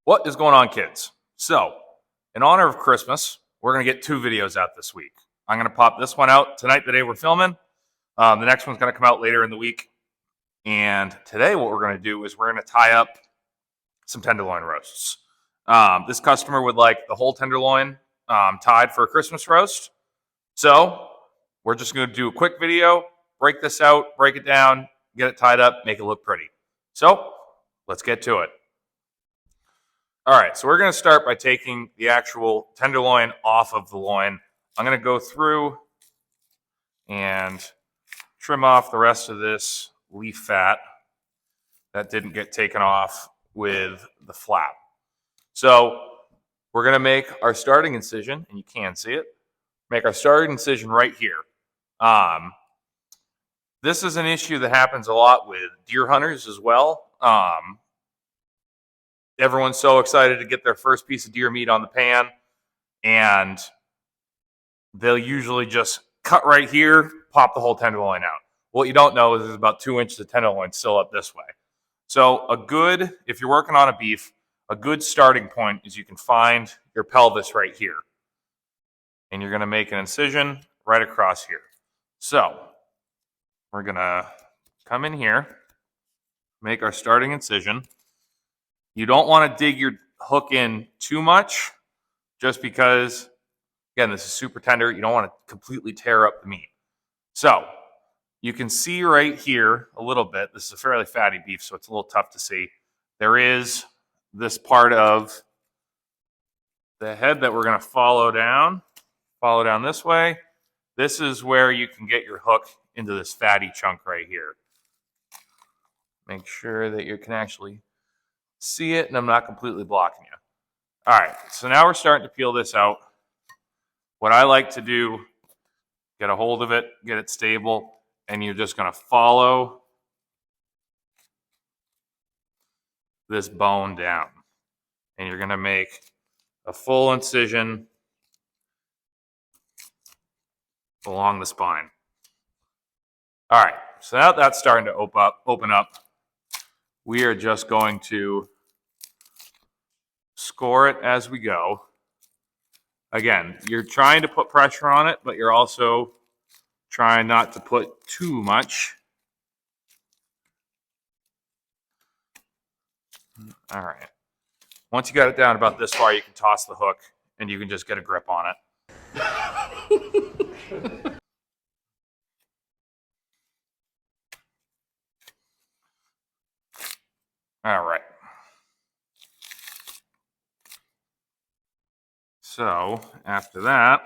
What is going on, kids? So, in honor of Christmas, we're going to get 2 videos out this week. I'm going to pop this one out tonight, the day we're filming. The next one's going to come out later in the week. And today what we're going to do is we're going to tie up some tenderloin roasts. This customer would like the whole tenderloin tied for a Christmas roast. So, we're just going to do a quick video, break this out, break it down, get it tied up, make it look pretty. So, let's get to it. All right, so we're going to start by taking the actual tenderloin off of the loin. I'm going to go through and trim off the rest of this leaf fat that didn't get taken off with the flap. So we're going to make our starting incision, and you can see it. Make our starting incision right here. This is an issue that happens a lot with deer hunters as well. Everyone's so excited to get their first piece of deer meat on the pan, and they'll usually just cut right here, pop the whole tenderloin out. What you don't know is there's about 2 inches of tenderloin still up this way. So if you're working on a beef, a good starting point is you can find your pelvis right here. And you're going to make an incision right across here. So we're going to come in here, make our starting incision. You don't want to dig your hook in too much, just because, again, this is super tender. You don't want to completely tear up the meat. So you can see right here a little bit. This is a fairly fatty beef, so it's a little tough to see. There is this part of the head that we're going to follow down this way. This is where you can get your hook into this fatty chunk right here. Make sure that you can actually see it and I'm not completely blocking you. All right, so now we're starting to peel this out. What I like to do, get a hold of it, get it stable, and you're just going to follow this bone down. And you're going to make a full incision along the spine. All right, so now that's starting to open up, we are just going to score it as we go. Again, you're trying to put pressure on it, but you're also trying not to put too much. All right. Once you got it down about this far, you can toss the hook and you can just get a grip on it. All right. So after that,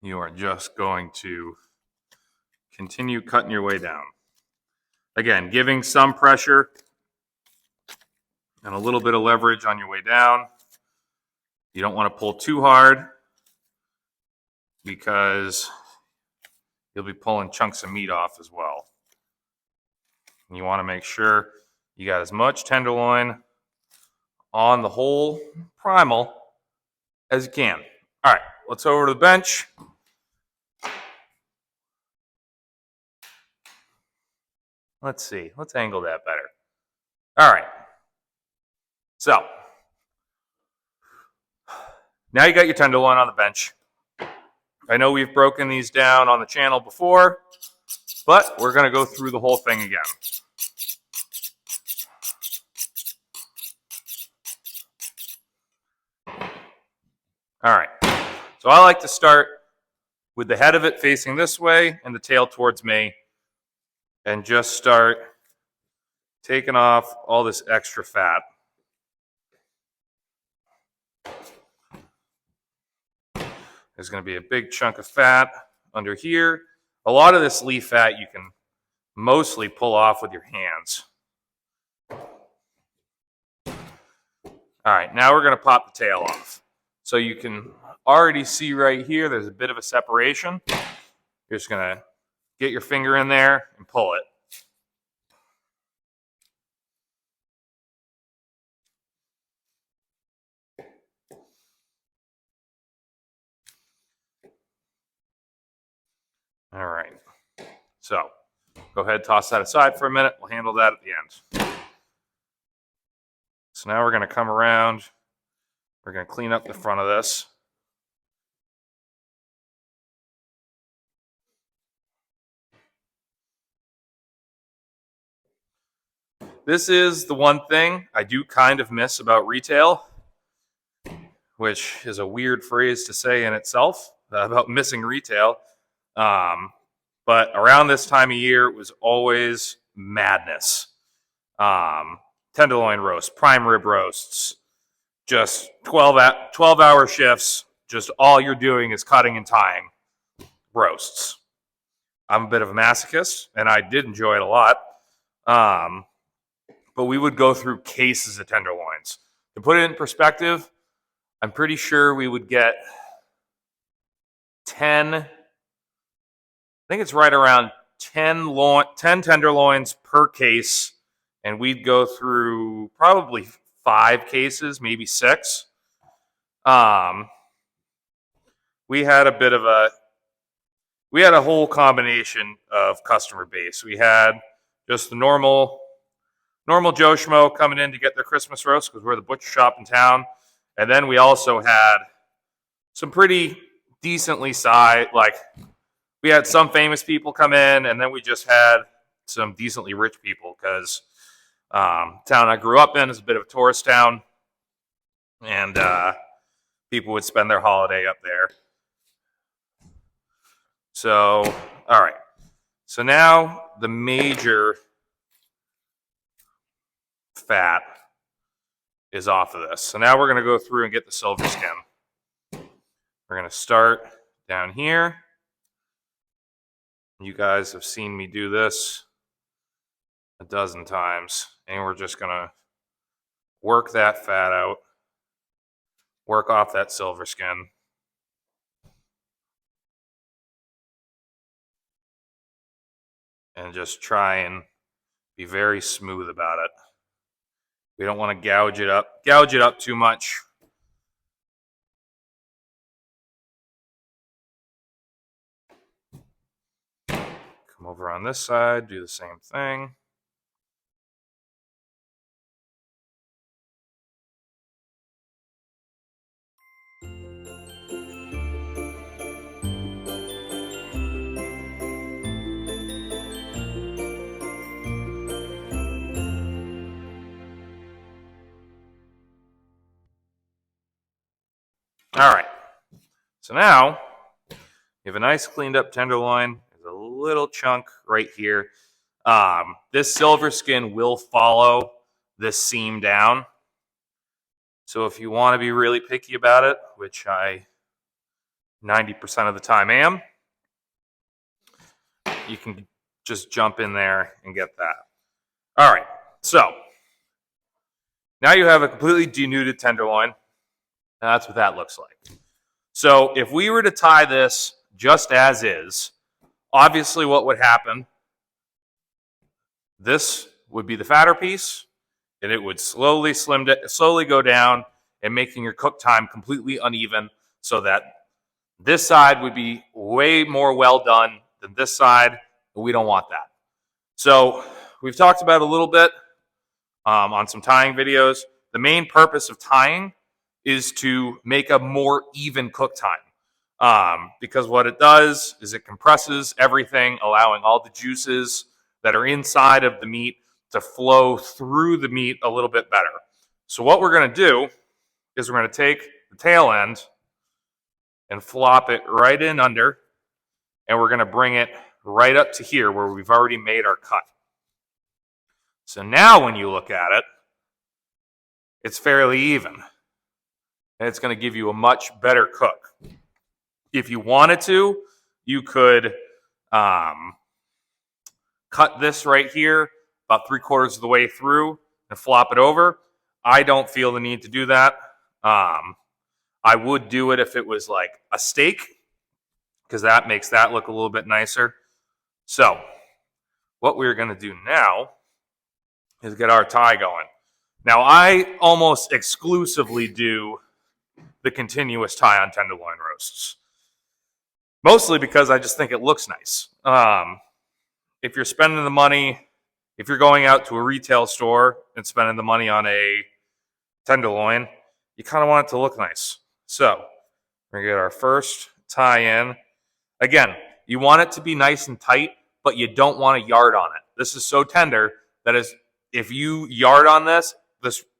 you are just going to continue cutting your way down. Again, giving some pressure and a little bit of leverage on your way down. You don't want to pull too hard because you'll be pulling chunks of meat off as well. You want to make sure you got as much tenderloin on the whole primal as you can. All right, let's over to the bench. Let's see. Let's angle that better. All right. So now you got your tenderloin on the bench. I know we've broken these down on the channel before, but we're going to go through the whole thing again. All right. So I like to start with the head of it facing this way and the tail towards me, and just start taking off all this extra fat. There's going to be a big chunk of fat under here. A lot of this leaf fat you can mostly pull off with your hands. All right, now we're going to pop the tail off. So you can already see right here, there's a bit of a separation. You're just going to get your finger in there and pull it. All right, so Go ahead, toss that aside for a minute. We'll handle that at the end. So now we're going to come around. We're going to clean up the front of this. This is the one thing I do kind of miss about retail, which is a weird phrase to say in itself, about missing retail. But around this time of year, it was always madness. Tenderloin roast, prime rib roasts, just 12-hour shifts. Just all you're doing is cutting and tying roasts. I'm a bit of a masochist, and I did enjoy it a lot. But we would go through cases of tenderloins. To put it in perspective, I'm pretty sure we would get 10, I think it's right around 10 tenderloins per case, and we'd go through probably 5 cases, maybe 6. We had a whole combination of customer base. We had just the normal Joe Schmo coming in to get their Christmas roast because we're the butcher shop in town. And then we also had some pretty decently sized, we had some famous people come in, and then we just had some decently rich people because town I grew up in is a bit of a tourist town, and people would spend their holiday up there. So, all right. So now the major fat is off of this. So now we're going to go through and get the silver skin. We're going to start down here. You guys have seen me do this a dozen times, and we're just going to work that fat out, work off that silver skin. And just try and be very smooth about it. We don't want to gouge it up too much. Come over on this side, do the same thing. All right, so now you have a nice cleaned up tenderloin. There's a little chunk right here. This silver skin will follow this seam down. So if you want to be really picky about it, which I 90% of the time am, you can just jump in there and get that. All right, so now you have a completely denuded tenderloin. And that's what that looks like. So if we were to tie this just as is, obviously what would happen, this would be the fatter piece, and it would slowly go down and making your cook time completely uneven so that this side would be way more well done than this side, but we don't want that. So we've talked about it a little bit on some tying videos. The main purpose of tying is to make a more even cook time. Because what it does is it compresses everything, allowing all the juices that are inside of the meat to flow through the meat a little bit better. So what we're going to do is we're going to take the tail end and flop it right in under, and we're going to bring it right up to here where we've already made our cut. So now when you look at it, it's fairly even. And it's going to give you a much better cook. If you wanted to, you could cut this right here about 3/4 of the way through and flop it over. I don't feel the need to do that. I would do it if it was like a steak, because that makes that look a little bit nicer. So what we're going to do now is get our tie going. Now, I almost exclusively do the continuous tie on tenderloin roasts, mostly because I just think it looks nice. if you're spending the money, if you're going out to a retail store and spending the money on a tenderloin, you kind of want it to look nice. So we're gonna get our first tie in. Again, you want it to be nice and tight, but you don't want to yard on it. This is so tender that if you yard on this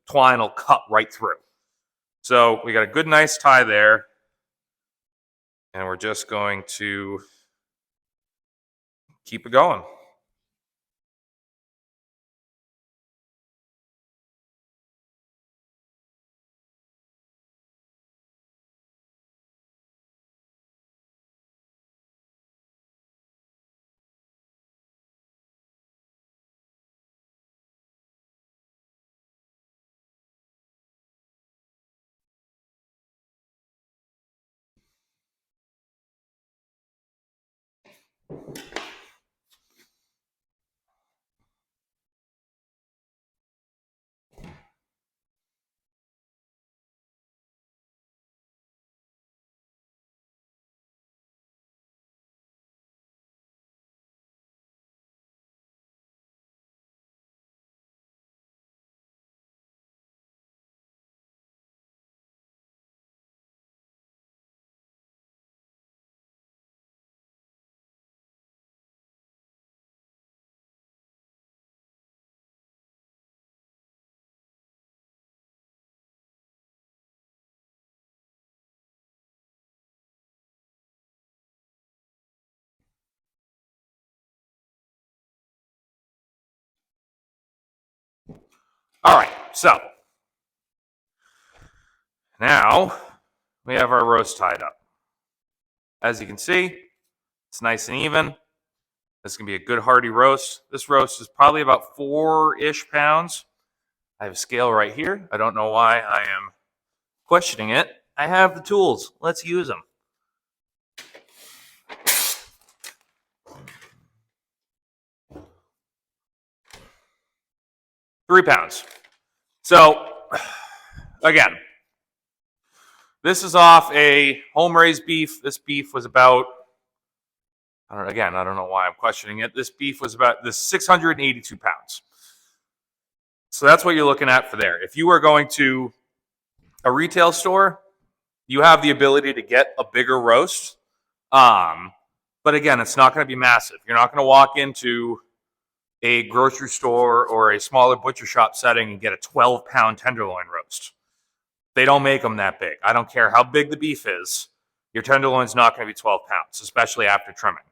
twine will cut right through. So we got a good, nice tie there. And we're just going to keep it going. All right, so now we have our roast tied up. As you can see, it's nice and even. This is going to be a good hearty roast. This roast is probably about 4-ish pounds. I have a scale right here. I don't know why I am questioning it. I have the tools. Let's use them. £3 pounds. So, again, this is off a home-raised beef. This beef was about, I don't know why I'm questioning it. This beef was about 682 pounds. So that's what you're looking at for there. If you are going to a retail store, you have the ability to get a bigger roast. But again, it's not going to be massive. You're not going to walk into a grocery store or a smaller butcher shop setting and get a 12-pound tenderloin roast. They don't make them that big. I don't care how big the beef is. Your tenderloin's not going to be 12 pounds, especially after trimming.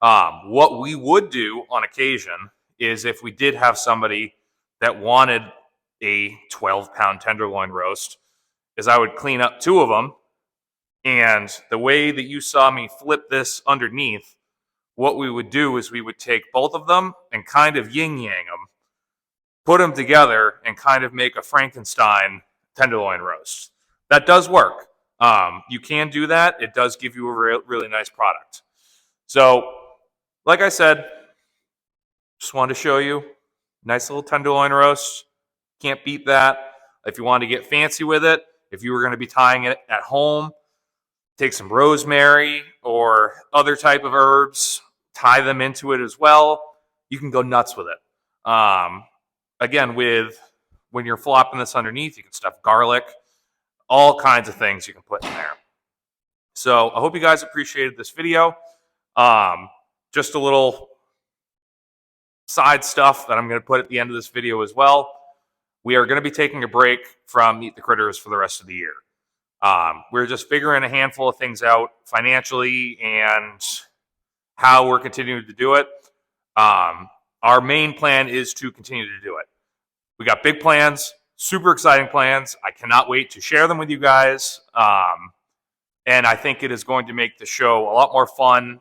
What we would do on occasion is if we did have somebody that wanted a 12-pound tenderloin roast, is I would clean up 2 of them. And the way that you saw me flip this underneath, what we would do is we would take both of them and kind of yin-yang them, put them together, and kind of make a Frankenstein tenderloin roast. That does work. You can do that. It does give you a really nice product. So, like I said, just wanted to show you. Nice little tenderloin roast. Can't beat that. If you want to get fancy with it, if you were going to be tying it at home, take some rosemary or other type of herbs, tie them into it as well. You can go nuts with it. Again, when you're flopping this underneath, you can stuff garlic, all kinds of things you can put in there. So I hope you guys appreciated this video. Just a little side stuff that I'm going to put at the end of this video as well. We are going to be taking a break from Meet the Critters for the rest of the year. We're just figuring a handful of things out financially and how we're continuing to do it. Our main plan is to continue to do it. We got big plans, super exciting plans. I cannot wait to share them with you guys. And I think it is going to make the show a lot more fun,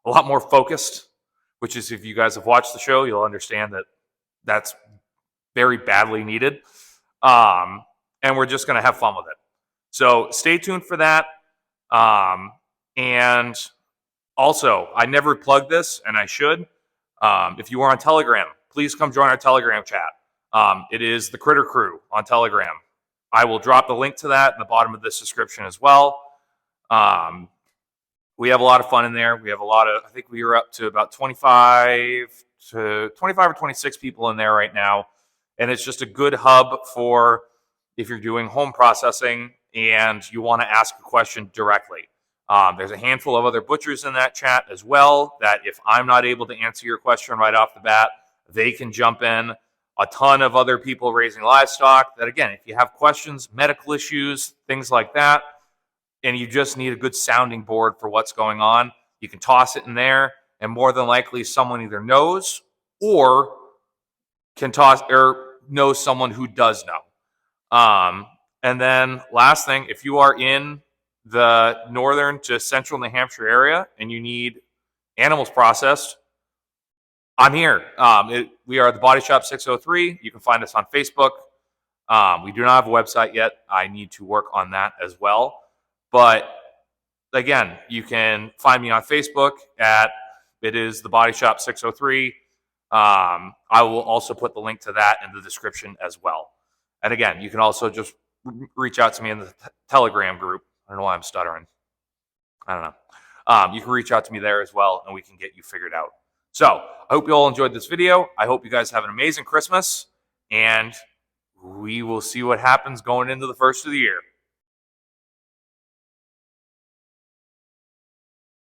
a lot more focused, which is, if you guys have watched the show, you'll understand that that's very badly needed. And we're just going to have fun with it. So stay tuned for that. And also, I never plugged this, and I should. If you are on Telegram, please come join our Telegram chat. It is the Critter Crew on Telegram. I will drop the link to that in the bottom of this description as well. we have a lot of fun in there. We have I think we are up to about 25 or 26 people in there right now. And it's just a good hub for if you're doing home processing and you want to ask a question directly. There's a handful of other butchers in that chat as well that if I'm not able to answer your question right off the bat, they can jump in. A ton of other people raising livestock that, again, if you have questions, medical issues, things like that, and you just need a good sounding board for what's going on, you can toss it in there, and more than likely someone either knows or can toss or knows someone who does know. And then last thing, if you are in the northern to central New Hampshire area and you need animals processed, I'm here. We are the Body Shop 603. You can find us on Facebook. We do not have a website yet. I need to work on that as well. But again, you can find me on Facebook it is the Body Shop 603. I will also put the link to that in the description as well. And again, you can also just reach out to me in the Telegram group. I don't know why I'm stuttering. I don't know. You can reach out to me there as well, and we can get you figured out. So I hope you all enjoyed this video. I hope you guys have an amazing Christmas, and we will see what happens going into the first of the year.